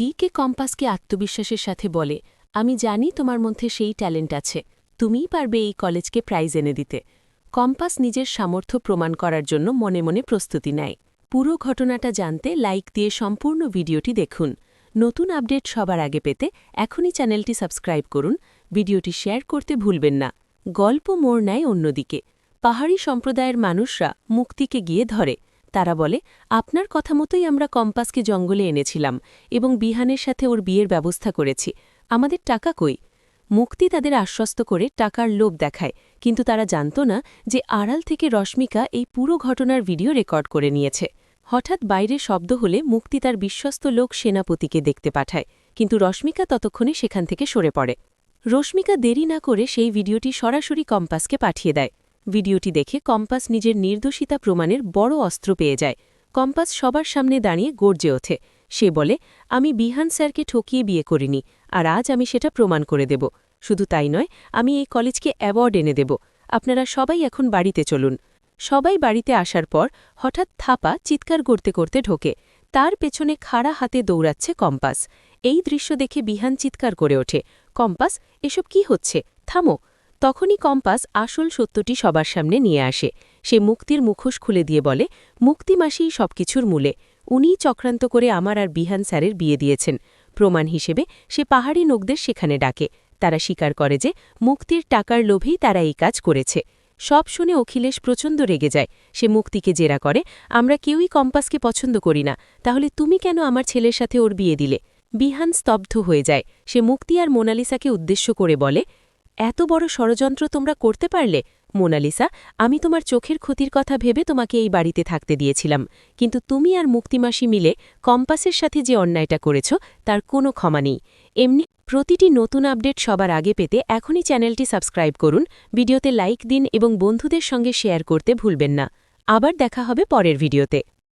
Decay কম্পাসকে আত্মবিশ্বাসের সাথে বলে, আমি জানি তোমার মধ্যে সেই ট্যালেন্ট আছে, তুমিই পারবে এই কলেজকে প্রাইজ এনে দিতে। কম্পাস নিজের সামর্থ্য প্রমাণ করার জন্য মনে মনে প্রস্তুতি নেয়। পুরো ঘটনাটা জানতে লাইক দিয়ে সম্পূর্ণ ভিডিওটি দেখুন। নতুন আপডেট সবার আগে পেতে এখনই চ্যানেলটি সাবস্ক্রাইব করুন, ভিডিওটি শেয়ার করতে ভুলবেন না। গল্প মোড় নেয় অন্যদিকে। পাহাড়ি সম্প্রদায়ের মানুষরা মুক্তিকে গিয়ে ধরে। তারা বলে, আপনার কথা মতোই আমরা কম্পাসকে জঙ্গলে এনেছিলাম এবং বিহানের সাথে ওর বিয়ের ব্যবস্থা করেছি, আমাদের টাকা কই? মুক্তি তাদের আশ্বস্ত করে টাকার লোভ দেখায়, কিন্তু তারা জানত না যে আড়াল থেকে রশ্মিকা এই পুরো ঘটনার ভিডিও রেকর্ড করে নিয়েছে। হঠাৎ বাইরে শব্দ হলে মুক্তি তার বিশ্বস্ত লোক সেনাপতিকে দেখতে পাঠায়, কিন্তু রশ্মিকা ততক্ষণে সেখান থেকে সরে পড়ে। রশ্মিকা দেরি না করে সেই ভিডিওটি সরাসরি কম্পাসকে পাঠিয়ে দেয়। ভিডিওটি দেখে কম্পাস নিজের নির্দোষিতা প্রমাণের বড় অস্ত্র পেয়ে যায়। কম্পাস সবার সামনে দাঁড়িয়ে গর্জে ওঠে। সে বলে, আমি বিহান স্যারকে ঠকিয়ে বিয়ে করিনি, আর আজ আমি সেটা প্রমাণ করে দেব। শুধু তাই নয়, আমি এই কলেজকে অ্যাওয়ার্ড এনে দেব। আপনারা সবাই এখন বাড়িতে চলুন। সবাই বাড়িতে আসার পর হঠাৎ থাপা চিৎকার করতে করতে ঢোকে। তার পেছনে খাড়া হাতে দৌড়াচ্ছে কম্পাস। এই দৃশ্য দেখে বিহান চিৎকার করে ওঠে, কম্পাস, এসব কি হচ্ছে? থামো। তখনই কম্পাস আসল সত্যটি সবার সামনে নিয়ে আসে। সে মুক্তির মুখোশ খুলে দিয়ে বলে, মুক্তি মাসিই সবকিছুর মূলে। উনিই চক্রান্ত করে আমার আর বিহান স্যারের বিয়ে দিয়েছেন। প্রমাণ হিসেবে সে পাহাড়ি লোকদের সেখানে ডাকে। তারা স্বীকার করে যে মুক্তির টাকার লোভেই তারা এই কাজ করেছে। সব শুনে অখিলেশ প্রচণ্ড রেগে যায়। সে মুক্তিকে জেরা করে, আমরা কেউই কম্পাসকে পছন্দ করি না, তাহলে তুমি কেন আমার ছেলের সাথে ওর বিয়ে দিলে? বিহান স্তব্ধ হয়ে যায়। সে মুক্তি আর মোনালিসাকে উদ্দেশ্য করে বলে, এত বড় ষড়যন্ত্র তোমরা করতে পারলে? মোনালিসা, আমি তোমার চোখের ক্ষতির কথা ভেবে তোমাকে এই বাড়িতে থাকতে দিয়েছিলাম, কিন্তু তুমি আর মুক্তিমাসি মিলে কম্পাসের সাথে যে অন্যায়টা করেছ তার কোনো ক্ষমা নেই। এমনি প্রতিটি নতুন আপডেট সবার আগে পেতে এখনই চ্যানেলটি সাবস্ক্রাইব করুন, ভিডিওতে লাইক দিন এবং বন্ধুদের সঙ্গে শেয়ার করতে ভুলবেন না। আবার দেখা হবে পরের ভিডিওতে।